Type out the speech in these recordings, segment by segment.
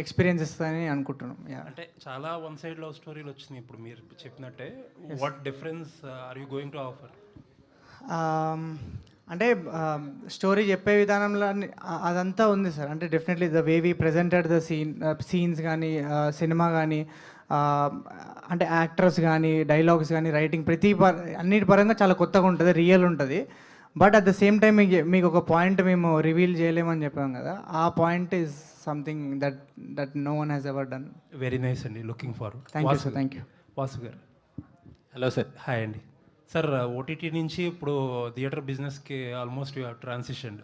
Experience ఇస్తుందని అనుకుంటున్నాం. అంటే చాలా వన్ సైడ్ లవ్ స్టోరీలు వచ్చినాయి ఇప్పుడు మీరు చెప్పినట్టే. What difference are you going to offer? అంటే స్టోరీ చెప్పే విధానంలో అదంతా ఉంది సార్. అంటే definitely the way we presented the scenes కానీ, సినిమా కానీ, అంటే యాక్టర్స్ కానీ, డైలాగ్స్ కానీ, రైటింగ్ అన్నిటి పరంగా చాలా కొత్తగా ఉంటుంది, రియల్ ఉంటుంది. But at the same time మీకు ఒక పాయింట్ మేము రివీల్ చేయలేమని చెప్పాం కదా, ఆ point is something that no one has ever done. Very nice అండి, looking forward. Thank you sir. Thank you. Vasu garu. Hello sir. Hi అండి. సార్, ఓటీటీ నుంచి ఇప్పుడు థియేటర్ బిజినెస్కి ఆల్మోస్ట్ యూ ట్రాన్సిషన్.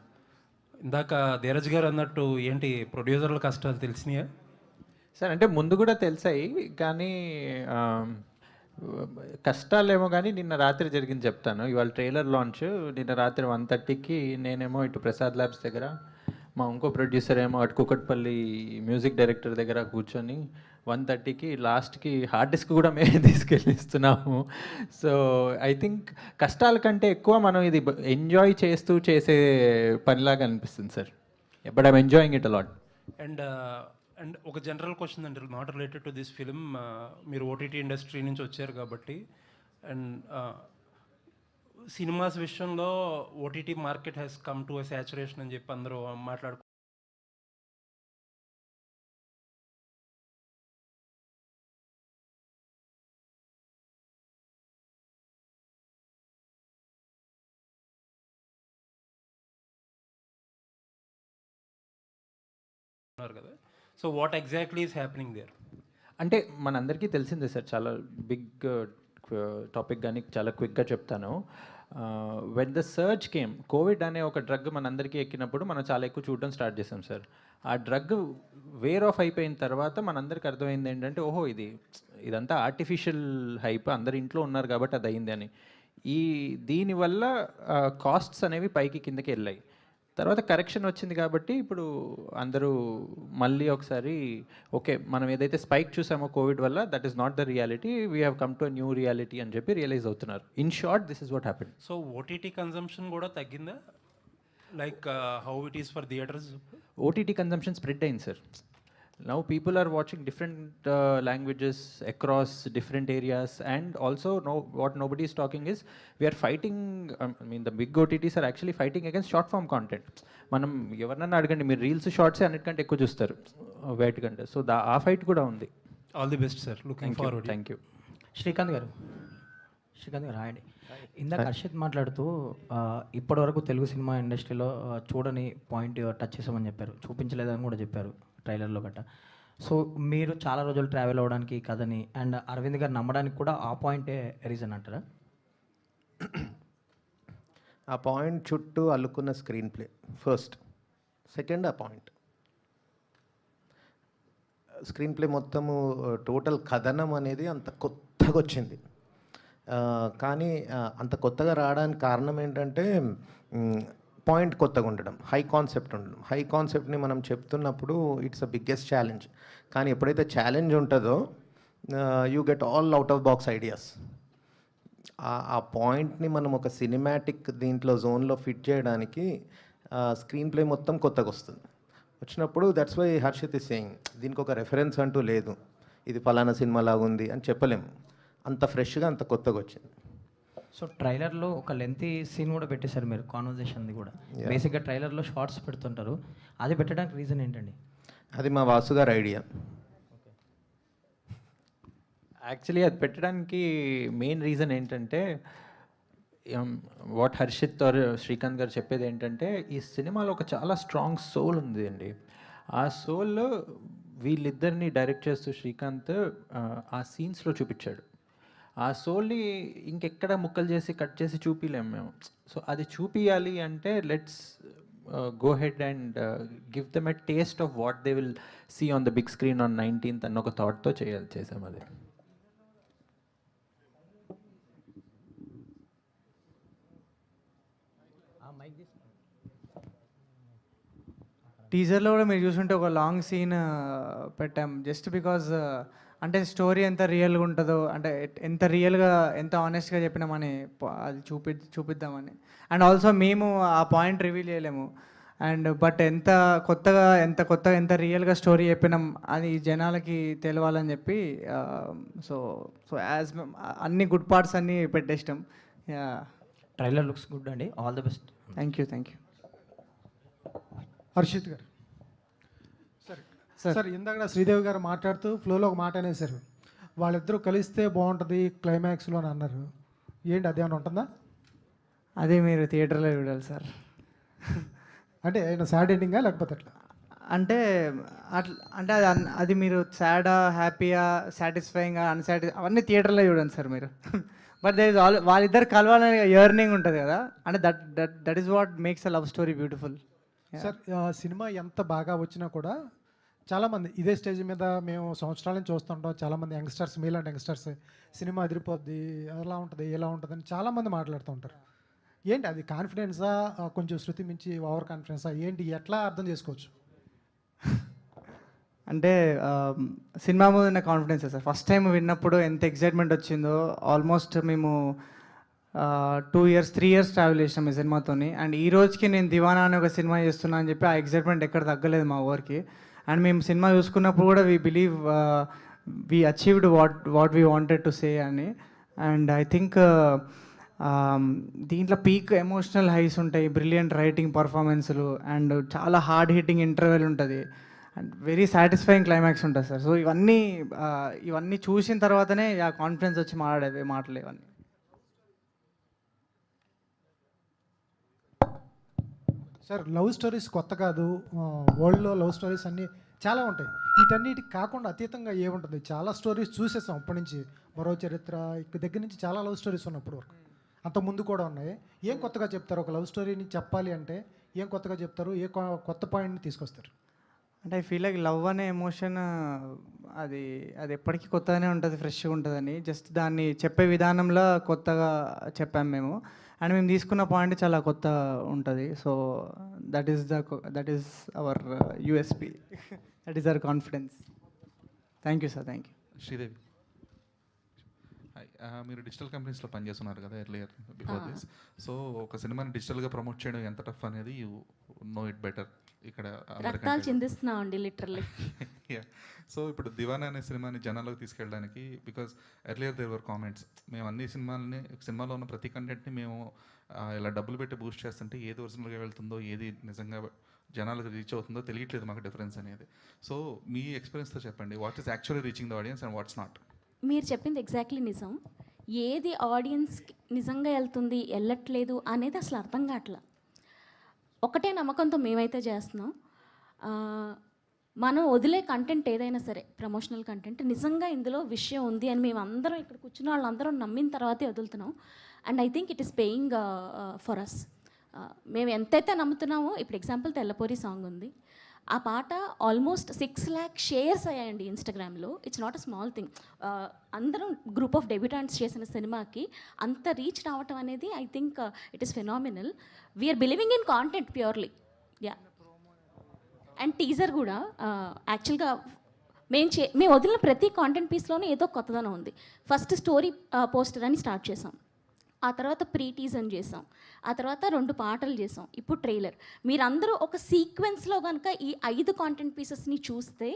ఇందాక ధీరజ్ గారు అన్నట్టు ఏంటి ప్రొడ్యూసర్ల కష్టాలు తెలిసినాయా? సార్ అంటే ముందు కూడా తెలిసాయి, కానీ కష్టాలేమో కానీ నిన్న రాత్రి జరిగింది చెప్తాను. ఇవాళ ట్రైలర్ లాంచ్ నిన్న రాత్రి 1:30కి నేనేమో ఇటు ప్రసాద్ ల్యాబ్స్ దగ్గర, మా ఇంకో ప్రొడ్యూసర్ ఏమో అటు కుకట్పల్లి మ్యూజిక్ డైరెక్టర్ దగ్గర కూర్చొని 1:30కి లాస్ట్కి హార్డ్ డిస్క్ కూడా మేము తీసుకెళ్ళి ఇస్తున్నాము. సో ఐ థింక్ కష్టాల కంటే ఎక్కువ మనం ఇది ఎంజాయ్ చేస్తూ చేసే పనిలాగా అనిపిస్తుంది sir. But I'm enjoying it a lot. And ఒక జనరల్ క్వశ్చన్ అండి, not related to this film. మీరు ఓటీటీ ఇండస్ట్రీ నుంచి వచ్చారు కాబట్టి, అండ్ సినిమాస్ విషయంలో OTT market has come to a saturation అని చెప్పి అందరూ మాట్లాడుకుంటున్నారు కదా. So what exactly is happening there? అంటే మనందరికీ తెలిసిందే సార్, చాలా బిగ్ టాపిక్, కానీ చాలా క్విక్గా చెప్తాను. When the search came, Covid అనే ఒక డ్రగ్ మనందరికీ ఎక్కినప్పుడు మనం చాలా ఎక్కువ చూడడం స్టార్ట్ చేసాం సార్. ఆ డ్రగ్ వేర్ ఆఫ్ అయిపోయిన తర్వాత మనందరికి అర్థమైంది ఏంటంటే, ఓహో ఇదంతా ఆర్టిఫిషియల్ హైప్, అందరు ఇంట్లో ఉన్నారు కాబట్టి అది అయింది అని. దీనివల్ల కాస్ట్స్ అనేవి పైకి కిందకి వెళ్ళాయి. తర్వాత కరెక్షన్ వచ్చింది కాబట్టి ఇప్పుడు అందరూ మళ్ళీ ఒకసారి ఓకే, మనం ఏదైతే స్పైక్ చూసామో కోవిడ్ వల్ల, that is not the reality, we have come to new reality అని చెప్పి రియలైజ్ అవుతున్నారు. In short, this is what happened. So OTT consumption కూడా తగ్గిందా, like how it is for theatres? OTT consumption spread అయింది sir. Now people are watching different languages across different areas, and also what nobody is talking is we are fighting, I mean the big OTTs are actually fighting against short form content. మనం ఎవరన్నా అడగండి, మీరు reels shorts అన్నిటికంటే ఎక్కువ చూస్తారు వేటి కంటే. So ఆ ఫైట్ కూడా ఉంది. All the best sir, looking forward. Thank you. Srikanth గారు హాయ్ అండి. ఇందాక హర్షిత్ మాట్లాడుతూ ఇప్పటివరకు తెలుగు సినిమా ఇండస్ట్రీలో చూడని పాయింట్ టచ్ చేసామని చెప్పారు, చూపించలేదని కూడా చెప్పారు ట్రైలర్లో గట్ట. సో మీరు చాలా రోజులు ట్రావెల్ అవ్వడానికి కథని అండ్ అరవింద్ గారు నమ్మడానికి కూడా ఆ పాయింటే రీజన్ అంటారా? ఆ పాయింట్ చుట్టూ అల్లుకున్న స్క్రీన్ ప్లే ఫస్ట్. సెకండ్, ఆ పాయింట్ స్క్రీన్ ప్లే మొత్తము టోటల్ కథనం అనేది అంత కొత్తగా వచ్చింది. కానీ అంత కొత్తగా రావడానికి కారణం ఏంటంటే పాయింట్ కొత్తగా ఉండడం, హై కాన్సెప్ట్ ఉండడం. హై కాన్సెప్ట్ని మనం చెప్తున్నప్పుడు ఇట్స్ అ బిగ్గెస్ట్ ఛాలెంజ్. కానీ ఎప్పుడైతే ఛాలెంజ్ ఉంటుందో you get all out of box ideas. ఆ పాయింట్ని మనం ఒక సినిమాటిక్ దీంట్లో జోన్లో ఫిట్ చేయడానికి స్క్రీన్ ప్లే మొత్తం కొత్తగా వస్తుంది. వచ్చినప్పుడు that's why Harshit is saying, దీనికి ఒక రెఫరెన్స్ అంటూ లేదు, ఇది ఫలానా సినిమా లాగా ఉంది అని చెప్పలేము. అంత ఫ్రెష్గా అంత కొత్తగా వచ్చింది. సో ట్రైలర్లో ఒక లెంతీ సీన్ కూడా పెట్టేశారు మీరు, కాన్వర్జేషన్ది కూడా. బేసిక్గా ట్రైలర్లో షార్ట్స్ పెడుతుంటారు, అది పెట్టడానికి రీజన్ ఏంటండి? అది మా వాసు గారి ఐడియా. యాక్చువల్లీ అది పెట్టడానికి మెయిన్ రీజన్ ఏంటంటే, వాట్ హర్షిత్ ఆర్ శ్రీకాంత్ గారు చెప్పేది ఏంటంటే, ఈ సినిమాలో ఒక చాలా స్ట్రాంగ్ సోల్ ఉంది అండి. ఆ సోల్ వీళ్ళిద్దరిని డైరెక్ట్ చేస్తూ శ్రీకాంత్ ఆ సీన్స్లో చూపించాడు. ఆ సోల్ని ఇంకెక్కడ ముక్కలు చేసి కట్ చేసి చూపించలేము మేము. సో అది చూపించాలి అంటే let's go head and give them a taste of what they will see on the big screen on 19th అన్న ఒక థాట్తో చేసాం అది. టీజర్లో కూడా మీరు చూసుంటే ఒక లాంగ్ సీన్ పెట్టాం, జస్ట్ బికాజ్ అంటే స్టోరీ ఎంత రియల్గా ఉంటుందో, అంటే ఎంత రియల్గా ఎంత ఆనెస్ట్గా చెప్పినామని అది చూపిద్దామని. అండ్ ఆల్సో మేము ఆ పాయింట్ రివీల్ చేయలేము. అండ్ బట్ ఎంత రియల్గా స్టోరీ చెప్పినాం అని జనాలకి తెలవాలని చెప్పి సో సో యాజ్ అన్ని గుడ్ పార్ట్స్ అన్నీ పెట్టేసినాం. ట్రైలర్ లుక్స్ గుడ్ అండి, all the best. Thank you. Harshit garu sir ఇందాక శ్రీదేవి గారు మాట్లాడుతూ ఫ్లోలో ఒక మాట అనేసారు, వాళ్ళిద్దరూ కలిస్తే బాగుంటుంది క్లైమాక్స్లో అని అన్నారు. ఏంటి అదేమైనా ఉంటుందా? అదే మీరు థియేటర్లో చూడాలి సార్. అంటే ఏమైనా సాడ్ ఎండింగా లేకపోతే అట్లా? అంటే అంటే అది మీరు సాడా, హ్యాపీయా, సాటిస్ఫైయింగా, అవన్నీ థియేటర్లో చూడండి సార్ మీరు. బట్ దట్ ఈస్ వాళ్ళిద్దరు కలవాలనే ఎర్నింగ్ ఉంటుంది కదా, అంటే that is what makes a love story beautiful. Sir cinema ఎంత బాగా వచ్చినా కూడా చాలామంది ఇదే స్టేజ్ మీద మేము సంవత్సరాల నుంచి చూస్తుంటాం, చాలామంది యంగ్స్టర్స్, మీలాంటి యంగ్స్టర్స్ సినిమా అదిరిపోద్ది, అలా ఉంటుంది ఇలా ఉంటుంది అని చాలామంది మాట్లాడుతూ ఉంటారు. ఏంటి అది కాన్ఫిడెన్సా, కొంచెం శృతి మించి ఓవర్ కాన్ఫిడెన్సా, ఏంటి ఎట్లా అర్థం చేసుకోవచ్చు? అంటే సినిమా మీద ఉన్న కాన్ఫిడెన్స్ సార్. ఫస్ట్ టైం విన్నప్పుడు ఎంత ఎక్సైట్మెంట్ వచ్చిందో, ఆల్మోస్ట్ మేము 2 years 3 years ట్రావెల్ చేసినాం ఈ సినిమాతోని. అండ్ ఈ రోజుకి నేను దివానా అనే ఒక సినిమా చేస్తున్నా అని చెప్పి ఆ ఎక్సైట్మెంట్ ఎక్కడ తగ్గలేదు మా ఊరికి. అండ్ మేము సినిమా చూసుకున్నప్పుడు కూడా we believe we achieved what we wanted to say అని. అండ్ ఐ థింక్ దీంట్లో పీక్ ఎమోషనల్ హైస్ ఉంటాయి, బ్రిలియంట్ రైటింగ్ పర్ఫార్మెన్స్లు, అండ్ చాలా హార్డ్ హిట్టింగ్ ఇంటర్వెల్ ఉంటుంది, అండ్ వెరీ సాటిస్ఫైయింగ్ క్లైమాక్స్ ఉంటుంది సార్. సో ఇవన్నీ చూసిన తర్వాతనే ఆ కాన్ఫిడెన్స్ వచ్చి మాట్లాడేవి మాటలు ఇవన్నీ. సార్ లవ్ స్టోరీస్ కొత్త కాదు, వరల్డ్లో లవ్ స్టోరీస్ అన్నీ చాలా ఉంటాయి. వీటన్నిటికి కాకుండా అతీతంగా ఏముంటుంది? చాలా స్టోరీస్ చూసేసాం అప్పటి నుంచి, మరో చరిత్ర ఇక్కడ దగ్గర నుంచి చాలా లవ్ స్టోరీస్ ఉన్నప్పటి వరకు. అంత ముందు కూడా ఉన్నాయి. ఏం కొత్తగా చెప్తారు? ఒక లవ్ స్టోరీని చెప్పాలి అంటే ఏం కొత్తగా చెప్తారు? ఏ కొత్త పాయింట్ని తీసుకొస్తారు? అంటే ఐ ఫీల్ లైక్ లవ్ అనే ఎమోషన్ అది ఎప్పటికీ కొత్తగానే ఉంటుంది, ఫ్రెష్గా ఉంటుందని. జస్ట్ దాన్ని చెప్పే విధానంలో కొత్తగా చెప్పాము మేము. అండ్ మేము తీసుకున్న పాయింట్ చాలా కొత్త ఉంటుంది. So that is our USP, that is our confidence. Thank you sir. Thank you. Sridevi, hi. మీరు డిజిటల్ కంపెనీస్లో పనిచేస్తున్నారు కదా ఎర్లియర్ బిఫోర్ దిస్. సో ఒక సినిమాని డిజిటల్గా ప్రమోట్ చేయడం ఎంత టఫ్ అనేది యూ నో ఇట్ బెటర్. ఇక్కడ రక్తాలు చిందిస్తున్నాం అండి లిటరల్లీ. సో ఇప్పుడు దివానా అనే సినిమాని జనాల్లోకి తీసుకెళ్ళడానికి, because earlier there were comments, మేము అన్ని సినిమాలో ఉన్న ప్రతి కంటెంట్ని మేము ఇలా డబ్బులు పెట్టి బూస్ట్ చేస్తుంటే ఏది ఒరిజినల్గా వెళ్తుందో, ఏది నిజంగా జనాలకు రీచ్ అవుతుందో తెలియట్లేదు మాకు డిఫరెన్స్ అనేది. సో మీ ఎక్స్పీరియన్స్తో చెప్పండి, what is actually reaching the audience and what's not? మీరు చెప్పింది ఎగ్జాక్ట్లీ నిజం. ఏది ఆడియన్స్కి నిజంగా వెళ్తుంది, వెళ్ళట్లేదు అనేది అసలు అర్థం కావట్లా. ఒకటే నమ్మకంతో మేమైతే చేస్తున్నాం, మనం వదిలే కంటెంట్ ఏదైనా సరే, ప్రమోషనల్ కంటెంట్ నిజంగా ఇందులో విషయం ఉంది అని మేము అందరం ఇక్కడ కూర్చున్న వాళ్ళందరం నమ్మిన తర్వాతే వదులుతున్నాం. And I think it is paying for us. మేము ఎంతైతే నమ్ముతున్నామో, ఇప్పుడు ఎగ్జాంపుల్ తెల్లపోరి సాంగ్ ఉంది, ఆ పాట ఆల్మోస్ట్ 6 lakh షేర్స్ అయ్యాయండి ఇన్స్టాగ్రామ్లో. It's not a small thing. అందరం గ్రూప్ ఆఫ్ డెబ్యూటాంట్స్ చేసిన సినిమాకి అంత రీచ్ రావటం అనేది I think it is phenomenal. We're believing in content purely. Yeah. And teaser కూడా యాక్చువల్గా మేము వదిలిన ప్రతి కాంటెంట్ పీస్లోనే ఏదో కొత్తదనం ఉంది. ఫస్ట్ స్టోరీ పోస్టర్ అని స్టార్ట్ చేసాం, ఆ తర్వాత ప్రీ టీజర్ చేసాం, ఆ తర్వాత 2 పాటలు చేసాం, ఇప్పుడు ట్రైలర్. మీరందరూ ఒక సీక్వెన్స్లో కనుక ఈ 5 కాంటెంట్ పీసెస్ని చూస్తే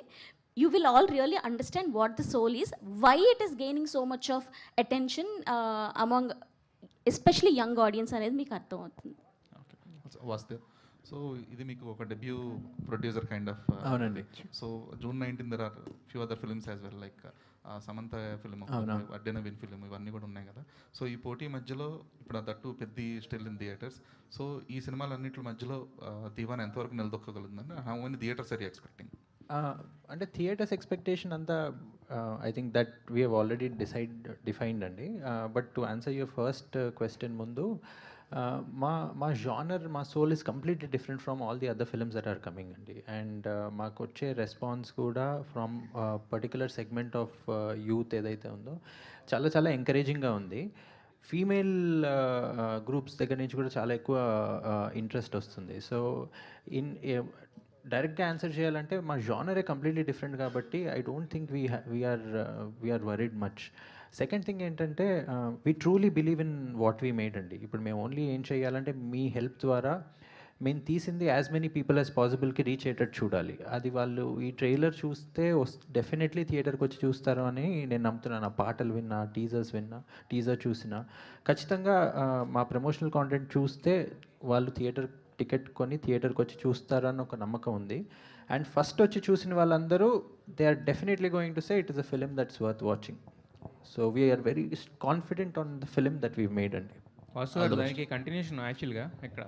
you will all really understand what the soul is, why it is gaining so much of attention among especially young audience అనేది మీకు అర్థమవుతుంది. వాస్తవ్. సో ఇది మీకు ఒక డెబ్యూ ప్రొడ్యూసర్ కైండ్ ఆఫ్. అవునండి. So June 19 there are few other films as well, like Samantha film, అడ్డే Naveen film, ఇవన్నీ కూడా ఉన్నాయి కదా. సో ఈ పోటీ మధ్యలో ఇప్పుడు దట్టు పెద్ద స్టిల్ ఇన్ థియేటర్స్. సో ఈ సినిమాలన్నింటి మధ్యలో దీవాన్ ఎంతవరకు నిలదొక్కగలుగుతుందండి? How many theatres are you expecting? అంటే థియేటర్స్ ఎక్స్పెక్టేషన్ అంతా I think that we have already defined అండి. But to answer your first question ముందు, మా జానర్, మా soul is completely different from all the other films that are coming అండి. And మాకు వచ్చే response కూడా from particular segment of youth ఏదైతే ఉందో చాలా చాలా ఎంకరేజింగ్గా ఉంది. ఫీమేల్ గ్రూప్స్ దగ్గర నుంచి కూడా చాలా ఎక్కువ ఇంట్రెస్ట్ వస్తుంది. సో డైరెక్ట్గా ఆన్సర్ చేయాలంటే మా జానరే కంప్లీట్లీ డిఫరెంట్ కాబట్టి I don't think we are worried much. Second thing ఏంటంటే we truly believe in what we made అండి. ఇప్పుడు మేము ఓన్లీ ఏం చేయాలంటే మీ హెల్ప్ ద్వారా మేము తీసింది యాజ్ మెనీ పీపుల్ యాజ్ పాసిబుల్కి రీచ్ అయ్యేటట్టు చూడాలి. అది వాళ్ళు ఈ ట్రైలర్ చూస్తే డెఫినెట్లీ థియేటర్కి వచ్చి చూస్తారు అని నేను నమ్ముతున్నాను. ఆ పాటలు విన్నా, టీజర్ చూసినా ఖచ్చితంగా మా ప్రమోషనల్ కాంటెంట్ చూస్తే వాళ్ళు టికెట్ కొని థియేటర్కి వచ్చి చూస్తారని ఒక నమ్మకం ఉంది. అండ్ ఫస్ట్ వచ్చి చూసిన వాళ్ళందరూ they are definitely going to say it is a film that's worth watching. So we're very confident on the film that we made అండి. వాసు గారు, దానికి కంటిన్యూషన్ యాక్చువల్గా ఇక్కడ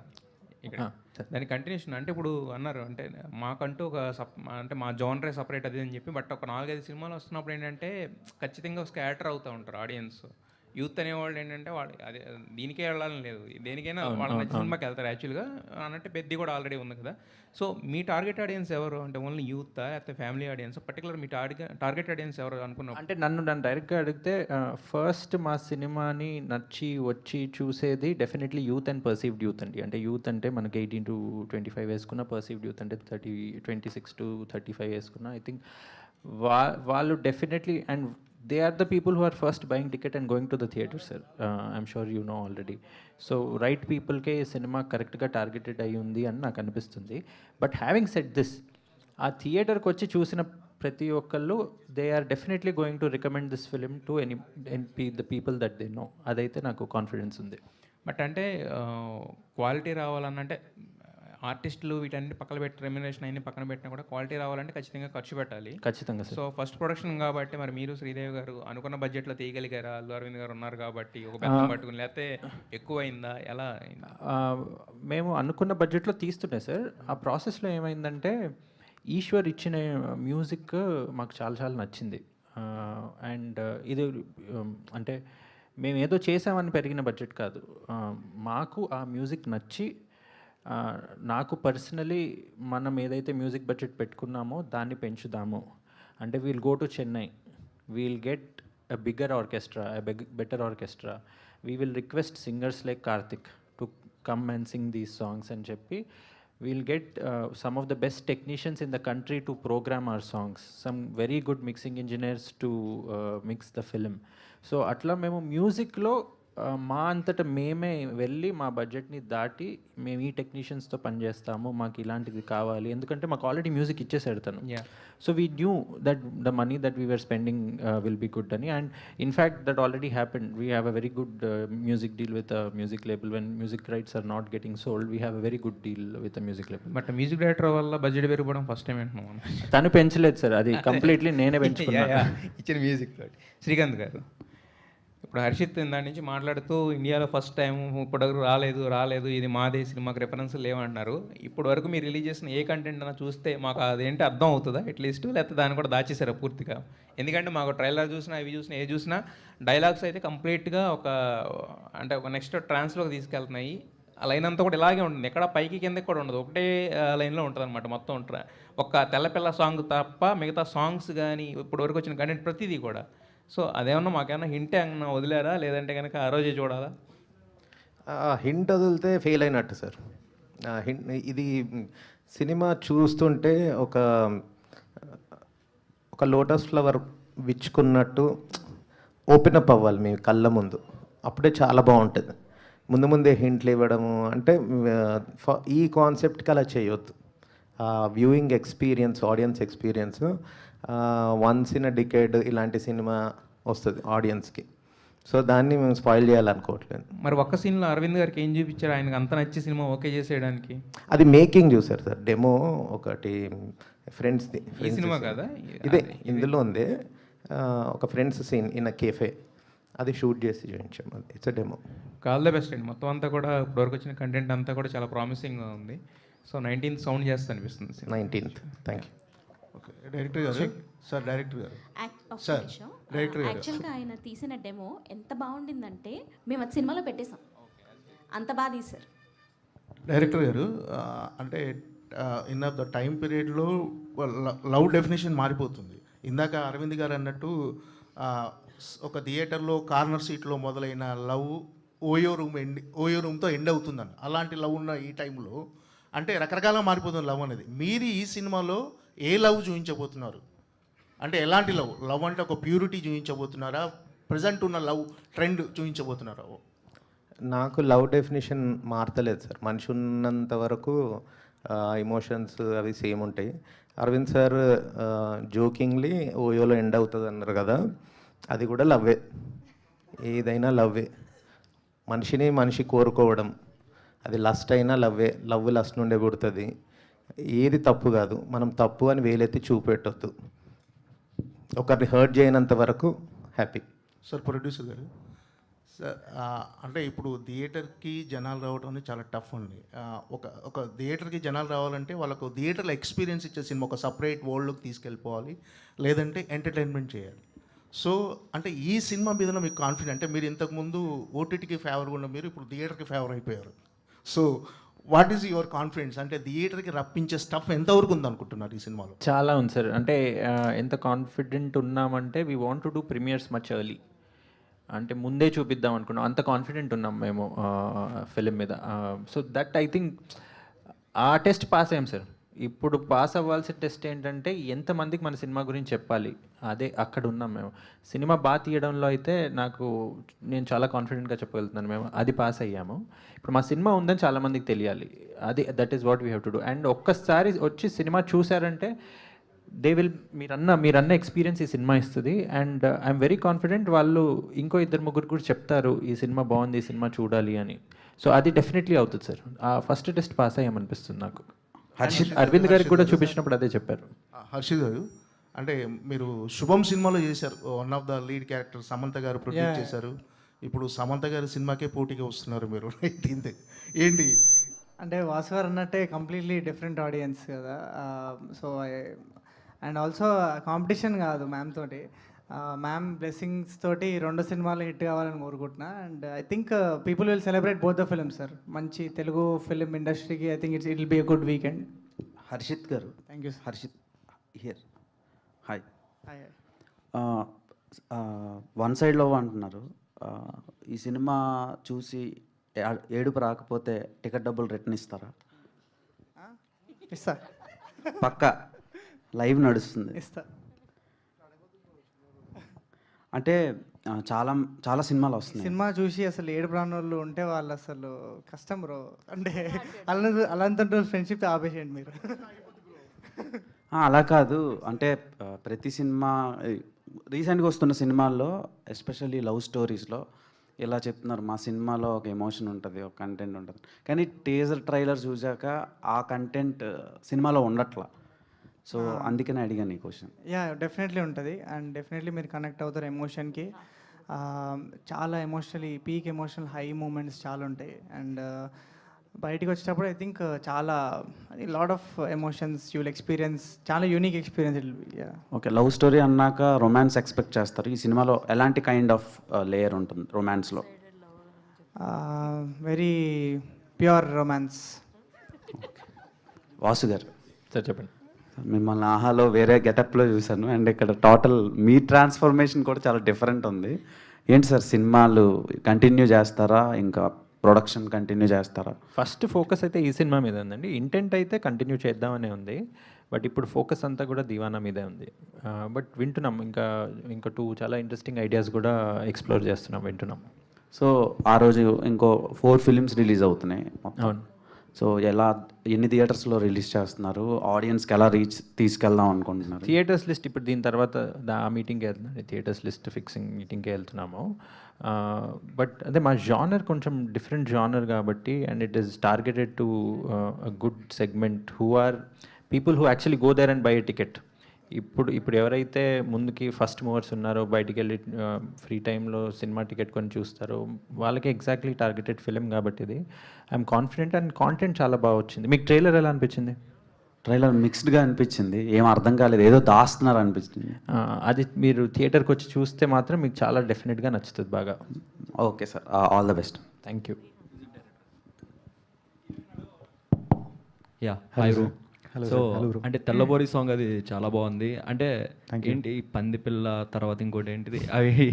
దాని కంటిన్యూషన్ అంటే ఇప్పుడు అన్నారు అంటే మాకంటూ ఒక అంటే మా జోనరే సపరేట్ అది అని చెప్పి, బట్ ఒక 4-5 సినిమాలు వస్తున్నప్పుడు ఏంటంటే ఖచ్చితంగా స్కాటర్ అవుతూ ఉంటారు ఆడియన్స్. యూత్ అనేవాళ్ళు ఏంటంటే వాళ్ళు అదే దీనికే వెళ్ళాలని లేదు, దేనికైనా వాళ్ళ నచ్చిన సినిమాకి వెళ్తారు యాక్చువల్గా అన్నట్టు. పెద్ద కూడా ఆల్రెడీ ఉంది కదా. సో మీ టార్గెట్ ఆడియన్స్ ఎవరు అంటే ఓన్లీ యూత్ లేకపోతే ఫ్యామిలీ ఆడియన్స్? పర్టికులర్ మీ టార్గెట్ ఆడియన్స్ ఎవరు అనుకున్నాం? అంటే నన్ను డైరెక్ట్గా అడిగితే ఫస్ట్ మా సినిమాని నచ్చి వచ్చి చూసేది definitely youth and perceived youth అండి. అంటే యూత్ అంటే మనకి 18 to 25 వేసుకున్న, పర్సీవ్డ్ యూత్ అంటే 26 to 35 వేసుకున్న. ఐ థింక్ వాళ్ళు definitely, and they are the people who are first buying ticket and going to the theatre, sir. I'm sure you know already. So right people ke cinema correct ga targeted ayi undi అని నాకు అనిపిస్తుంది. But having said this, ఆ థియేటర్కి వచ్చి చూసిన ప్రతి ఒక్కళ్ళు they are definitely going to recommend this film to the people that they know. అదైతే నాకు కాన్ఫిడెన్స్ ఉంది. బట్ అంటే క్వాలిటీ రావాలన్నంటే ఆర్టిస్టులు వీటన్ని పక్కన పెట్టి రెమ్యునరేషన్ అన్ని పక్కన పెట్టినా కూడా క్వాలిటీ రావాలంటే ఖచ్చితంగా ఖర్చు పెట్టాలి. ఖచ్చితంగా. సో ఫస్ట్ ప్రొడక్షన్ కాబట్టి మరి మీరు శ్రీదేవి గారు అనుకున్న బడ్జెట్లో తీయగలిగారా? అల్లు అరవింద్ గారు ఉన్నారు కాబట్టి ఒక బెత్తం పట్టుకుని, లేకపోతే ఎక్కువైందా, ఎలా? మేము అనుకున్న బడ్జెట్లో తీస్తున్నాయి సార్. ఆ ప్రాసెస్లో ఏమైందంటే ఈశ్వర్ ఇచ్చిన మ్యూజిక్ మాకు చాలా చాలా నచ్చింది. అండ్ ఇది అంటే మేము ఏదో చేసామని పెరిగిన బడ్జెట్ కాదు. మాకు ఆ మ్యూజిక్ నచ్చి, నాకు పర్సనలీ మనం ఏదైతే మ్యూజిక్ బడ్జెట్ పెట్టుకున్నామో దాన్ని పెంచుదాము. అంటే we'll go to Chennai, we'll get a bigger orchestra, better orchestra. We will request singers like Karthik to come and sing these songs and cheppi. We'll get some of the best technicians in the country to program our songs. Some very good mixing engineers to mix the film. So atla memo music lo మా అంతటా మేమే వెళ్ళి మా బడ్జెట్ని దాటి మేము ఈ టెక్నీషియన్స్తో పనిచేస్తాము, మాకు ఇలాంటిది కావాలి, ఎందుకంటే మాకు ఆల్రెడీ మ్యూజిక్ ఇచ్చేసాడు తను. So we knew that the money that we were spending will be good అని. And in fact that already happened. We have a very good music deal with a music label. When music rights are not getting sold, we have a very good deal with a music label. But music director వల్ల budget పెరిగిపోవడం first time అంటున్నాం. తను పెంచలేదు sir, అది completely నేనే పెంచుకున్నాను ఇచ్చిన music తోటి. శ్రీకాంత్ గారు, ఇప్పుడు హర్షిత్ దాని నుంచి మాట్లాడుతూ ఇండియాలో ఫస్ట్ టైం ఇప్పటివరకు రాలేదు ఇది మాదే, సినిమాకి రెఫరెన్స్ లేవంటున్నారు. ఇప్పటి వరకు మీరు రిలీజ్ చేసిన ఏ కంటెంట్ అన్నా చూస్తే మాకు అదేంటి అర్థం అవుతుందా అట్లీస్ట్, లేకపోతే దాన్ని కూడా దాచేసారా పూర్తిగా? ఎందుకంటే మాకు ట్రైలర్ చూసినా ఏ చూసినా డైలాగ్స్ అయితే కంప్లీట్గా ఒక నెక్స్ట్ ట్రాన్స్లోకి తీసుకెళ్తున్నాయి. ఆ లైన్ అంతా కూడా ఇలాగే ఉంటుంది, ఎక్కడ పైకి కిందకి కూడా ఉండదు, ఒకటే లైన్లో ఉంటుంది అనమాట మొత్తం. ఒక తెల్లపిల్ల సాంగ్ తప్ప మిగతా సాంగ్స్ కానీ ఇప్పటి వరకు వచ్చిన కంటెంట్ ప్రతిదీ కూడా. సో అదేమన్నా మాకేమన్నా హింట్ ఏమన్నా వదిలేరా, లేదంటే కనుక ఆ రోజే చూడాలా? హింట్ వదిలితే ఫెయిల్ అయినట్టు సార్. ఇది సినిమా చూస్తుంటే ఒక లోటస్ ఫ్లవర్ విచ్చుకున్నట్టు ఓపెన్ అప్ అవ్వాలి మీ కళ్ళ ముందు, అప్పుడే చాలా బాగుంటుంది. ముందే హింట్లు ఇవ్వడము అంటే ఈ కాన్సెప్ట్కి అలా చేయొద్దు. Viewing experience, audience experience once in a decade ఇలాంటి సినిమా వస్తుంది ఆడియన్స్కి. సో దాన్ని మేము స్పాయిల్ చేయాలనుకోవట్లేదు. మరి ఒక్క సీన్లో అరవింద్ గారికి ఏం చూపించారు ఆయనకు అంత నచ్చి సినిమా ఓకే చేసేయడానికి? అది మేకింగ్ చూసారు సార్, డెమో ఒకటి ఫ్రెండ్స్ది. ఈ సినిమా కదా ఇదే, ఇందులో ఉంది ఒక friends scene in a cafe, అది షూట్ చేసి చూపించాం. అది it's demo. All the best అండి. మొత్తం అంతా కూడా ఇప్పటివరకు వచ్చిన కంటెంట్ అంతా కూడా చాలా ప్రామిసింగ్గా ఉంది. సో 19th సౌండ్ చేస్తా అనిపిస్తుంది. 19th. Thank you. Okay director garu, sir director garu, sir director గారు, యాక్చువల్గా ఆయన తీసిన డెమో ఎంత బాగుండిందంటే మేము అది సినిమాలో పెట్టేసాం, అంత బాగా తీశారు. డైరెక్టర్ గారు అంటే ఇన్ ఆఫ్ ద టైం పీరియడ్లో లవ్ డెఫినేషన్ మారిపోతుంది. ఇందాక అరవింద్ గారు అన్నట్టు ఒక థియేటర్లో కార్నర్ సీట్లో మొదలైన లవ్ ఓయో రూమ్తో ఎండ్ అవుతుందని, అలాంటి లవ్ ఉన్న ఈ టైంలో అంటే రకరకాలుగా మారిపోతుంది లవ్ అనేది. మీరు ఈ సినిమాలో ఏ లవ్ చూపించబోతున్నారు? అంటే ఎలాంటి లవ్ అంటే ఒక ప్యూరిటీ చూపించబోతున్నారా, ప్రజెంట్ ఉన్న లవ్ ట్రెండ్ చూపించబోతున్నారా? నాకు లవ్ డెఫినేషన్ మారతలేదు సార్. మనిషి ఉన్నంత వరకు ఎమోషన్స్ అవి సేమ్ ఉంటాయి. అరవింద్ సార్ జోకింగ్లీ ఓయోలో ఎండ్ అవుతుంది అన్నారు కదా, అది కూడా లవ్వే. ఏదైనా లవ్వే. మనిషిని మనిషి కోరుకోవడం, అది లస్ట్ అయినా లవ్వే. లవ్ లస్ట్ నుండే పుడుతుంది. ఏది తప్పు కాదు. మనం తప్పు అని వేలెత్తి చూపెట్టొద్దు. ఒకరిని హర్ట్ చేయనంత వరకు హ్యాపీ. సార్ ప్రొడ్యూసర్ గారు, సార్ అంటే ఇప్పుడు థియేటర్కి జనాలు రావడం అనేది చాలా టఫ్ అండి. ఒక థియేటర్కి జనాలు రావాలంటే వాళ్ళకు థియేటర్లో ఎక్స్పీరియన్స్ ఇచ్చే సినిమా ఒక సపరేట్ వరల్డ్లోకి తీసుకెళ్ళిపోవాలి, లేదంటే ఎంటర్టైన్మెంట్ చేయాలి. సో అంటే ఈ సినిమా మీద మీకు కాన్ఫిడెంట్, అంటే మీరు ఇంతకుముందు ఓటీటీకి ఫేవర్గా ఉన్న మీరు ఇప్పుడు థియేటర్కి ఫేవర్ అయిపోయారు. So what is your confidence, అంటే థియేటర్కి రప్పించే స్టఫ్ ఎంతవరకు ఉందనుకుంటున్నారు ఈ సినిమాలో? చాలా ఉంది సార్. అంటే ఎంత కాన్ఫిడెంట్ ఉన్నామంటే we want to do premieres much early. అంటే ముందే చూపిద్దాం అనుకున్నాం, అంత కాన్ఫిడెంట్ ఉన్నాం మేము ఫిలిం మీద. సో దట్ ఐ థింక్ ఆ టెస్ట్ పాస్ అయ్యాం సార్. ఇప్పుడు పాస్ అవ్వాల్సిన టెస్ట్ ఏంటంటే ఎంతమందికి మన సినిమా గురించి చెప్పాలి, అదే అక్కడ ఉన్నాం మేము. సినిమా బాగా తీయడంలో అయితే నేను చాలా కాన్ఫిడెంట్గా చెప్పగలుగుతున్నాను. మేము అది పాస్ అయ్యాము. ఇప్పుడు మా సినిమా ఉందని చాలామందికి తెలియాలి. అది that is what we have to do. And ఒక్కసారి వచ్చి సినిమా చూసారంటే దే విల్ మీరన్న ఎక్స్పీరియన్స్ ఈ సినిమా ఇస్తుంది. అండ్ ఐఎమ్ వెరీ కాన్ఫిడెంట్ వాళ్ళు ఇంకో 2-3 కూడా చెప్తారు ఈ సినిమా బాగుంది, ఈ సినిమా చూడాలి అని. సో అది డెఫినెట్లీ అవుతుంది సార్. ఆ ఫస్ట్ టెస్ట్ పాస్ అయ్యామనిపిస్తుంది నాకు. అరవింద్ గారికి కూడా చూపించినప్పుడు అదే చెప్పారు. హర్షిత్ గారు, అంటే మీరు శుభం సినిమాలో చేశారు, one of the lead character Samantha గారు ప్రొడ్యూస్ చేశారు. ఇప్పుడు సమంత గారి సినిమాకే పోటీగా వస్తున్నారు మీరు 19th. ఏంటి అంటే వాసు గారు అన్నట్టే కంప్లీట్లీ డిఫరెంట్ ఆడియన్స్ కదా. సో అండ్ ఆల్సో కాంపిటీషన్ కాదు మ్యామ్ తోటి. మ్యామ్ బ్లెస్సింగ్స్ తోటి 2 సినిమాలు హిట్ కావాలని కోరుకుంటున్నా. And I think people will celebrate both the film sir. మంచి తెలుగు ఫిలిం ఇండస్ట్రీకి I think it will be a good weekend. Harshit garu, thank you. Harshit here. Hi. Hi. One side love అంటున్నారు. ఈ cinema చూసి ఏడుపు రాకపోతే టికెట్ డబ్బులు రిటర్న్ ఇస్తారా? ఇస్తా. పక్కా లైవ్ నడుస్తుంది. ఇస్తా. అంటే చాలా చాలా సినిమాలు వస్తున్నాయి. సినిమా చూసి అసలు ఏడుపు రాని వాళ్ళు ఉంటే వాళ్ళు అసలు కష్టం బ్రో. అంటే అలాంటి ఫ్రెండ్షిప్ ఆపేసేయండి మీరు. అలా కాదు, అంటే ప్రతి సినిమా రీసెంట్గా వస్తున్న సినిమాల్లో ఎస్పెషల్లీ లవ్ స్టోరీస్లో ఇలా చెప్తున్నారు, మా సినిమాలో ఒక ఎమోషన్ ఉంటుంది, ఒక కంటెంట్ ఉంటుంది. కానీ టీజర్ ట్రైలర్ చూసాక ఆ కంటెంట్ సినిమాలో ఉండట్లా. సో అందుకనే అడిగాను ఈ క్వశ్చన్. యా డెఫినెట్లీ ఉంటుంది. అండ్ డెఫినెట్లీ మీరు కనెక్ట్ అవుతారు ఎమోషన్కి. చాలా emotionally peak emotional high moments చాలా ఉంటాయి. అండ్ బయటికి వచ్చేటప్పుడు ఐ థింక్ చాలా lot of emotions you will experience. చాలా unique experience. Okay, love story అన్నాక రొమాన్స్ ఎక్స్పెక్ట్ చేస్తారు. ఈ సినిమాలో ఎలాంటి కైండ్ ఆఫ్ లేయర్ ఉంటుంది రొమాన్స్లో? Very pure romance. Vasu garu sir చెప్పండి. మిమ్మల్ని ఆహాలో వేరే గెటప్లో చూశాను, అండ్ ఇక్కడ టోటల్ మీ ట్రాన్స్ఫర్మేషన్ కూడా చాలా డిఫరెంట్ ఉంది. ఏంటి సార్, సినిమాలు కంటిన్యూ చేస్తారా, ఇంకా ప్రొడక్షన్ కంటిన్యూ చేస్తారా? ఫస్ట్ ఫోకస్ అయితే ఈ సినిమా మీద ఉందండి. ఇంటెంట్ అయితే కంటిన్యూ చేద్దామనే ఉంది. బట్ ఇప్పుడు ఫోకస్ అంతా కూడా దివానా మీదే ఉంది. బట్ వింటున్నాం, ఇంకా 2 చాలా ఇంట్రెస్టింగ్ ఐడియాస్ కూడా ఎక్స్ప్లోర్ చేస్తున్నాం, వింటున్నాం. సో ఆ రోజు ఇంకో 4 ఫిలిమ్స్ రిలీజ్ అవుతున్నాయి. అవును. సో ఎన్ని థియేటర్స్లో రిలీజ్ చేస్తున్నారు? ఆడియన్స్కి ఎలా తీసుకెళ్దాం అనుకుంటున్నారు? థియేటర్స్ లిస్ట్ ఇప్పుడు దీని తర్వాత ఆ మీటింగ్కి వెళ్తున్నాం. థియేటర్స్ లిస్ట్ ఫిక్సింగ్ మీటింగ్కి వెళ్తున్నాము. బట్ అదే మా జానర్ కొంచెం డిఫరెంట్ జానర్ కాబట్టి, and it is targeted to a good segment who are people who actually go there and buy a ticket. ఇప్పుడు ఎవరైతే ముందుకి ఫస్ట్ మూవర్స్ ఉన్నారో, బయటికి వెళ్ళి ఫ్రీ టైంలో సినిమా టికెట్ కొని చూస్తారో, వాళ్ళకి ఎగ్జాక్ట్లీ టార్గెటెడ్ ఫిలిం కాబట్టి ఇది. I'm confident. అండ్ కాంటెంట్ చాలా బాగా వచ్చింది. మీకు ట్రైలర్ ఎలా అనిపించింది? ట్రైలర్ మిక్స్డ్గా అనిపించింది, ఏం అర్థం కాలేదు, ఏదో దాస్తున్నారు అనిపించింది. అది మీరు థియేటర్కి వచ్చి చూస్తే మాత్రం మీకు చాలా డెఫినెట్గా నచ్చుతుంది బాగా. Okay sir, all the best. Thank you. Yeah hi bro. So అంటే తెల్లబోరి సాంగ్ అది చాలా బాగుంది. అంటే ఏంటి పందిపిల్ల తర్వాత ఇంకోటి ఏంటిది అవి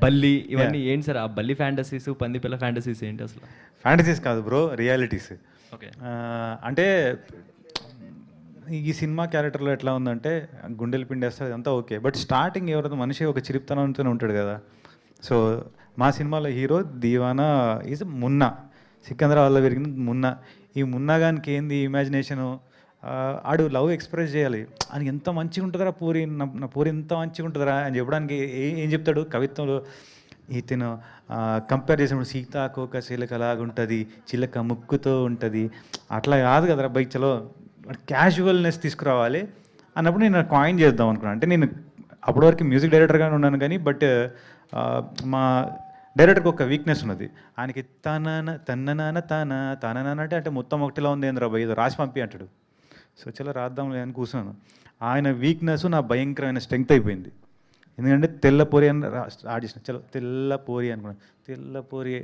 బల్లి ఇవన్నీ ఏంటి సార్? ఆ బల్లి ఫ్యాంటసీస్ పందిపిల్ల ఫ్యాంటసీస్ ఏంటి అసలు? ఫ్యాంటసీస్ కాదు బ్రో, రియాలిటీస్. ఓకే. అంటే ఈ సినిమా క్యారెక్టర్లో ఎట్లా ఉందంటే గుండెలు పిండేస్తుంది అంతా ఓకే, బట్ స్టార్టింగ్ ఎవరైతే మనిషి ఒక చిరిప్తనంతో ఉంటాడు కదా, సో మా సినిమాలో హీరో దీవానా ఈజ్ మున్నా, సికింద్రాబాద్లో పెరిగిన మున్నా. ఈ మున్నా గానికి ఏంది ఇమాజినేషను, ఆడు లవ్ ఎక్స్ప్రెస్ చేయాలి అని ఎంత మంచిగా ఉంటుందిరా పూరి, నా పూరి ఎంత మంచిగా ఉంటుందిరా అని చెప్పడానికి ఏం చెప్తాడు కవిత్వంలో, ఇతను కంపేర్ చేసినప్పుడు సీతాకోక చిలకలాగా ఉంటుంది, చిలక ముక్కుతో ఉంటుంది, అట్లా కాదు కదరా బైక్ చలో క్యాజువల్నెస్ తీసుకురావాలి అన్నప్పుడు నేను కాయిన్ చేద్దాం అనుకున్నాను. అంటే నేను అప్పటి వరకు మ్యూజిక్ డైరెక్టర్గానే ఉన్నాను కానీ బట్ మా డైరెక్టర్కి ఒక వీక్నెస్ ఉన్నది. ఆయనకి తన్ననాన తాననాన అంటే మొత్తం ఒకటిలా ఉంది ఏంద్రా భయ్ ఏదో రాసి పంపి అంటాడు. సో చలో రాద్దాంలే అని కూర్చున్నాను. ఆయన వీక్నెస్ నా భయంకరమైన స్ట్రెంగ్త్ అయిపోయింది. ఎందుకంటే తెల్లపోరి అని స్టార్ట్ చేసిన, చలో తెల్లపోరి అనుకున్నాను. తెల్లపోరి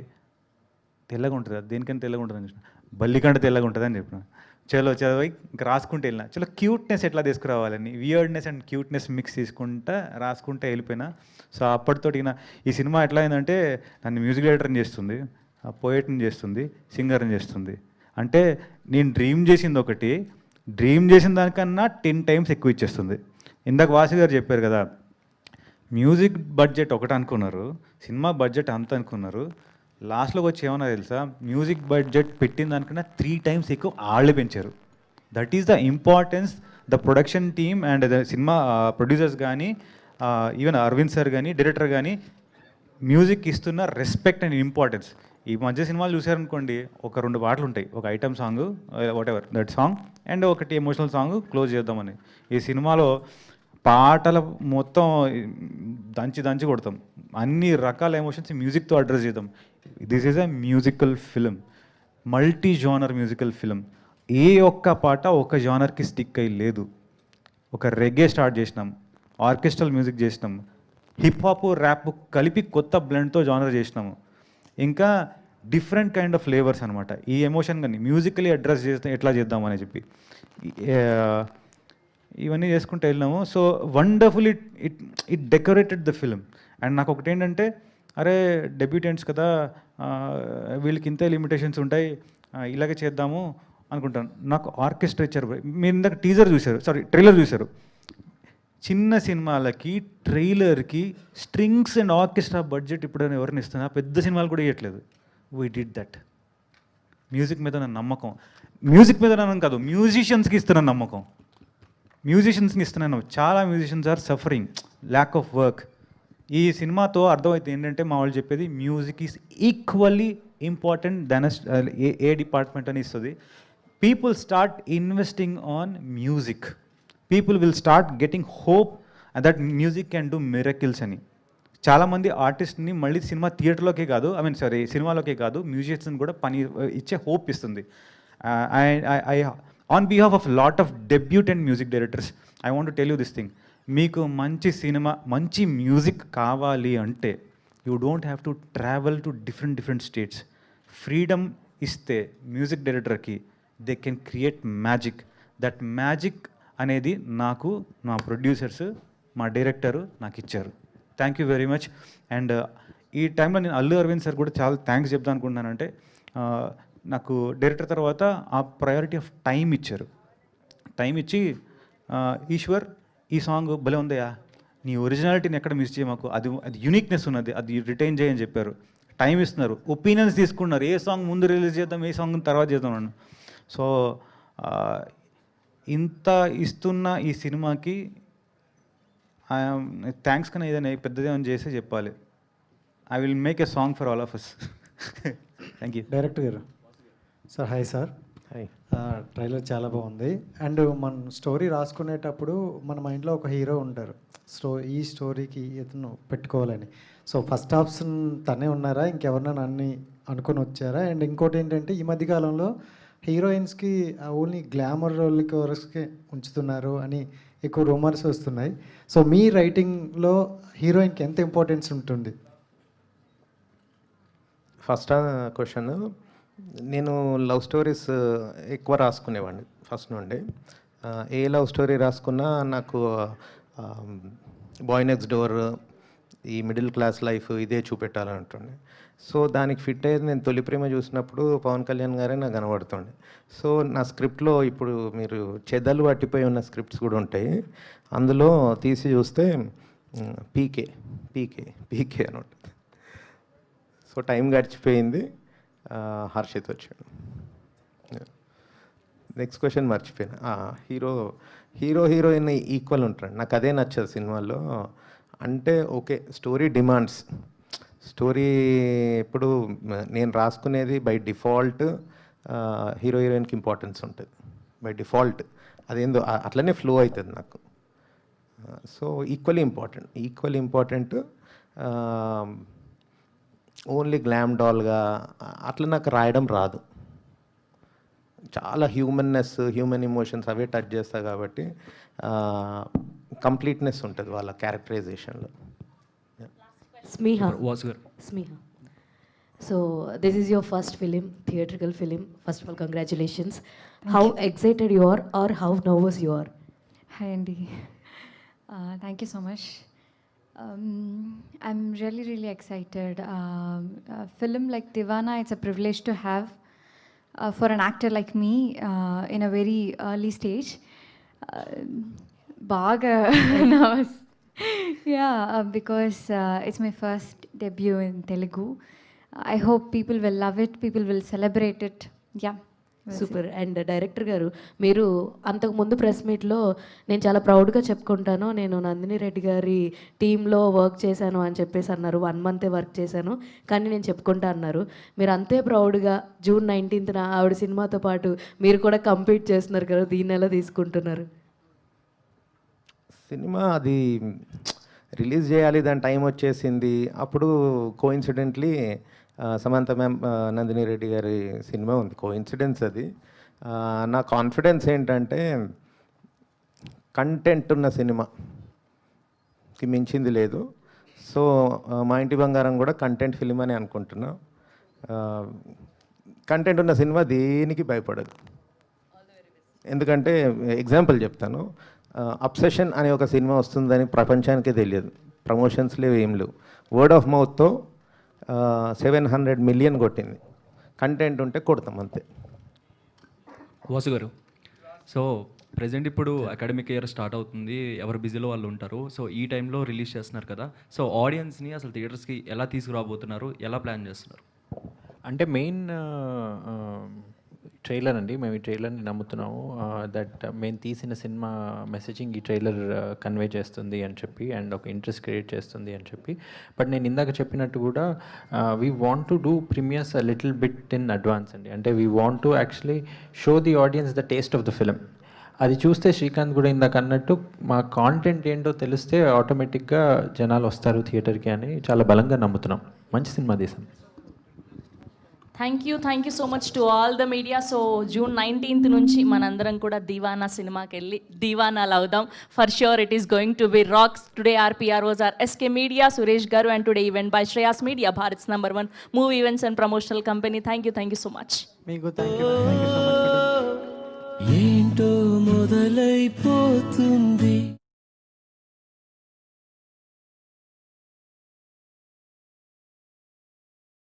తెల్లగా ఉంటుంది, అది దేనికైనా తెల్లగా ఉంటుంది అని చెప్పిన, బల్లికంటే తెల్లగా ఉంటుంది అని చెప్పిన. చలో చదివి ఇంకా రాసుకుంటే వెళ్ళిన, చలో క్యూట్నెస్ ఎట్లా తీసుకురావాలని వియర్డ్నెస్ అండ్ క్యూట్నెస్ మిక్స్ తీసుకుంటా రాసుకుంటా వెళ్ళిపోయినా. సో అప్పటితోటి ఈ సినిమా ఎట్లా అయిందంటే నన్ను మ్యూజిక్ డైరెక్టర్ని చేస్తుంది, పోయట్ని చేస్తుంది, సింగర్ని చేస్తుంది. అంటే నేను డ్రీమ్ చేసింది ఒకటి, డ్రీమ్ చేసిన దానికన్నా 10 times ఎక్కువ ఇచ్చేస్తుంది. ఇందాక వాసు గారు చెప్పారు కదా, మ్యూజిక్ బడ్జెట్ ఒకటి అనుకున్నారు, సినిమా బడ్జెట్ అంత అనుకున్నారు, లాస్ట్లోకి వచ్చి ఏమన్నా తెలుసా, మ్యూజిక్ బడ్జెట్ పెట్టిన దానికన్నా 3 times ఎక్కువ వాళ్ళే పెంచారు. That is the importance the production team and the cinema producers కానీ ఈవెన్ అరవింద్ సార్ కానీ డైరెక్టర్ కానీ మ్యూజిక్ ఇస్తున్న రెస్పెక్ట్ అండ్ ఇంపార్టెన్స్. ఈ మధ్య సినిమాలు చూసారనుకోండి, ఒక 2 పాటలు ఉంటాయి, ఒక item song what ever that song and ఒకటి ఎమోషనల్ సాంగ్ క్లోజ్ చేద్దామని. ఈ సినిమాలో పాటల మొత్తం దంచి కొడతాం, అన్ని రకాల ఎమోషన్స్ మ్యూజిక్తో అడ్రస్ చేద్దాం. This is a musical film, multi genre musical film. ఏ ఒక్క పాట ఒక జానర్కి స్టిక్ అయ్యి లేదు. ఒక రెగే స్టార్ట్ చేసినాం, ఆర్కెస్ట్రల్ మ్యూజిక్ చేసినాం, హిప్ హాప్ ర్యాప్ కలిపి కొత్త బ్లెండ్తో జానర్ చేసినాము, ఇంకా డిఫరెంట్ కైండ్ ఆఫ్ ఫ్లేవర్స్ అనమాట. ఈ ఎమోషన్ కానీ మ్యూజికలీ అడ్రస్ చేస్తే ఎట్లా చేద్దామని చెప్పి ఇవన్నీ చేసుకుంటూ వెళ్ళినాము. So wonderful it decorated the film. And నాకు ఒకటి ఏంటంటే, అరే డెబ్యూటెంట్స్ కదా, వీళ్ళకి ఇంతే లిమిటేషన్స్ ఉంటాయి, ఇలాగే చేద్దాము అనుకుంటాను. నాకు ఆర్కెస్ట్రా ఇచ్చారు. మీరు ఇందాక ట్రైలర్ చూశారు. చిన్న సినిమాలకి ట్రైలర్కి స్ట్రింగ్స్ అండ్ ఆర్కెస్ట్రా బడ్జెట్ ఇప్పుడు ఎవరిని ఇస్తున్నా, పెద్ద సినిమాలు కూడా ఇవ్వట్లేదు. We did that. మ్యూజిక్ మీద నా నమ్మకం, మ్యూజిక్ మీద నమ్మకం కాదు, మ్యూజిషియన్స్కి ఇస్తున్న నమ్మకం, మ్యూజిషియన్స్కి ఇస్తున్నాను. చాలా musicians are suffering, lack of work. ఈ సినిమాతో అర్థమైతే ఏంటంటే మా వాళ్ళు చెప్పేది, music is equally important than ఏ డిపార్ట్మెంట్ అని ఇస్తుంది. People start investing on music, people will start getting hope that music can do miracles అని. చాలామంది ఆర్టిస్ట్ని మళ్ళీ సినిమా థియేటర్లోకే కాదు, సినిమాలోకే కాదు, మ్యూజిషియన్స్ని కూడా పని ఇచ్చే హోప్ ఇస్తుంది. I on behalf of lot of debutant music directors I want to tell you this thing. మీకు మంచి సినిమా, మంచి మ్యూజిక్ కావాలి అంటే you don't have to travel to different states. Freedom ఇస్తే మ్యూజిక్ డైరెక్టర్కి they can create magic. That magic అనేది నాకు నా ప్రొడ్యూసర్స్, మా డైరెక్టరు నాకు ఇచ్చారు. Thank you very much. And ఈ టైంలో నేను అల్లు అరవింద్ సార్ కూడా చాలా థ్యాంక్స్ చెప్తాను అనుకుంటున్నానంటే, నాకు డైరెక్టర్ తర్వాత ఆ ప్రయారిటీ ఆఫ్ టైం ఇచ్చారు. టైం ఇచ్చి, ఈశ్వర్ ఈ సాంగ్ భలే ఉందయా, నీ ఒరిజినాలిటీని ఎక్కడ మిస్ చేయమాకు, అది యూనిక్నెస్ ఉన్నది, అది రిటైన్ చేయని చెప్పారు. టైం ఇస్తున్నారు, ఒపీనియన్స్ తీసుకున్నారు, ఏ సాంగ్ ముందు రిలీజ్ చేద్దాం, ఏ సాంగ్ తర్వాత చేద్దాం అన్నాను. సో ఇంత ఇస్తున్న ఈ సినిమాకి థ్యాంక్స్ కన్నా ఏదైనా పెద్దదేమని చేసి చెప్పాలి. I will make a song for all of us. Thank you. Director garu sir, hi sir. Hi. Trailer చాలా బాగుంది. అండ్ మన స్టోరీ రాసుకునేటప్పుడు మన మైండ్లో ఒక హీరో ఉంటారు, ఈ స్టోరీకి ఇతను పెట్టుకోవాలని. సో ఫస్ట్ ఆప్షన్ తనే ఉన్నారా, ఇంకెవరినైనా అన్ని అనుకొని వచ్చారా? అండ్ ఇంకోటి ఏంటంటే, ఈ మధ్యకాలంలో హీరోయిన్స్కి ఓన్లీ గ్లామర్ రోల్కి వరకే ఉంచుతున్నారు అని ఎక్కువ రూమర్స్ వస్తున్నాయి. సో మీ రైటింగ్లో హీరోయిన్కి ఎంత ఇంపార్టెన్స్ ఉంటుంది? ఫస్ట్ క్వశ్చన్, నేను లవ్ స్టోరీస్ ఎక్కువ రాసుకునేవాడిని ఫస్ట్ నుండి. ఏ లవ్ స్టోరీ రాసుకున్నా నాకు బాయ్ నెక్స్ట్ డోర్, ఈ మిడిల్ క్లాస్ లైఫ్ ఇదే చూపెట్టాలని ఉంటుండే. సో దానికి ఫిట్ అయ్యేది నేను తొలి ప్రేమ చూసినప్పుడు పవన్ కళ్యాణ్ గారే నాకు కనబడుతుండే. సో నా స్క్రిప్ట్లో ఇప్పుడు మీరు చెదలు పట్టిపోయి ఉన్న స్క్రిప్ట్స్ కూడా ఉంటాయి, అందులో తీసి చూస్తే పీకే పీకే పీకే అని ఉంటుంది. సో టైం గడిచిపోయింది, హర్షిత్ వచ్చాడు. నెక్స్ట్ క్వశ్చన్ మర్చిపోయినా. హీరోయిన్ ఈక్వల్ ఉంటాడు, నాకు అదే నచ్చదు సినిమాలో. అంటే ఓకే, స్టోరీ డిమాండ్స్, స్టోరీ ఎప్పుడు నేను రాసుకునేది బై డిఫాల్ట్ హీరోయిన్కి ఇంపార్టెన్స్ ఉంటుంది బై డిఫాల్ట్. అదేందో అట్లనే ఫ్లో అవుతుంది నాకు. So equally important. Only glam డాల్గా అట్లా నాకు రాయడం రాదు. చాలా హ్యూమన్ ఎమోషన్స్ అవే టచ్ చేస్తా కాబట్టి కంప్లీట్నెస్ ఉంటుంది వాళ్ళ క్యారెక్టరైజేషన్లో. Smeha. వాసు గారు. Smeha. So this is your first film, theatrical film. First of all, congratulations. How excited you are or how nervous you are? Hi Andy. Thank you so much. I'm really excited. A film like Deewana, it's a privilege to have for an actor like me in a very early stage. Baga nervous. Yeah, because it's my first debut in Telugu. I hope people will love it, people will celebrate it. Yeah. Super. And director గారు, మీరు అంతకుముందు press మీట్లో నేను చాలా ప్రౌడ్గా చెప్పుకుంటాను, నేను నందిని రెడ్డి గారి టీంలో వర్క్ చేశాను అని చెప్పేసి అన్నారు. 1 month వర్క్ చేశాను కానీ నేను చెప్పుకుంటా అన్నారు. మీరు అంతే ప్రౌడ్గా June 19th ఆవిడ సినిమాతో పాటు మీరు కూడా కంపీట్ చేస్తున్నారు కదా, దీన్ని ఎలా తీసుకుంటున్నారు? సినిమా అది రిలీజ్ చేయాలి, దాని టైం వచ్చేసింది. అప్పుడు కోఇన్సిడెంట్లీ సమంత మ్యామ్, నందిని రెడ్డి గారి సినిమా ఉంది. కోఇన్సిడెన్స్ అది. నా కాన్ఫిడెన్స్ ఏంటంటే కంటెంట్ ఉన్న సినిమాకి మించింది లేదు. సో మా ఇంటి బంగారం కూడా కంటెంట్ ఫిలిం అని అనుకుంటున్నా. కంటెంట్ ఉన్న సినిమా దేనికి భయపడదు. ఎందుకంటే ఎగ్జాంపుల్ చెప్తాను, అబ్సెషన్ అనే ఒక సినిమా వస్తుందని ప్రపంచానికే తెలియదు, ప్రమోషన్స్ లేవు, ఏం లేవు. వర్డ్ ఆఫ్ మౌత్తో 700 million కొట్టింది. కంటెంట్ ఉంటే కొడతాం అంతే. వాసు గారు, సో ప్రజెంట్ ఇప్పుడు అకాడమిక్ ఇయర్ స్టార్ట్ అవుతుంది, ఎవరు బిజీలో వాళ్ళు ఉంటారు. సో ఈ టైంలో రిలీజ్ చేస్తున్నారు కదా, సో ఆడియన్స్ని అసలు థియేటర్స్కి ఎలా తీసుకురాబోతున్నారు, ఎలా ప్లాన్ చేస్తున్నారు? అంటే మెయిన్ ట్రైలర్ అండి. మేము ఈ ట్రైలర్ని నమ్ముతున్నాము దట్ మేము తీసిన సినిమా మెసేజింగ్ ఈ ట్రైలర్ కన్వే చేస్తుంది అని చెప్పి, అండ్ ఒక ఇంట్రెస్ట్ క్రియేట్ చేస్తుంది అని చెప్పి. బట్ నేను ఇందాక చెప్పినట్టు కూడా we want to do premieres a little bit in advance అండి. అంటే we want to actually show the audience the taste of the film. అది చూస్తే శ్రీకాంత్ కూడా ఇందాక అన్నట్టు మా కాంటెంట్ ఏంటో తెలిస్తే ఆటోమేటిక్గా జనాలు వస్తారు థియేటర్కి అని చాలా బలంగా నమ్ముతున్నాం. మంచి సినిమా తీసాం. Thank you so much to all the media. So June 19th నుంచి మనందరం కూడా దీవానా సినిమాకి వెళ్ళి దీవానాలు అవుదాం. For sure it is going to be rocks. Today our PROs are SK Media, Suresh Garu, and today event by Shreyas Media, Bharat's #1 movie events and promotional company. Thank you so much. మీకు thank you so much. ఏంటో మొదలైపోతుంది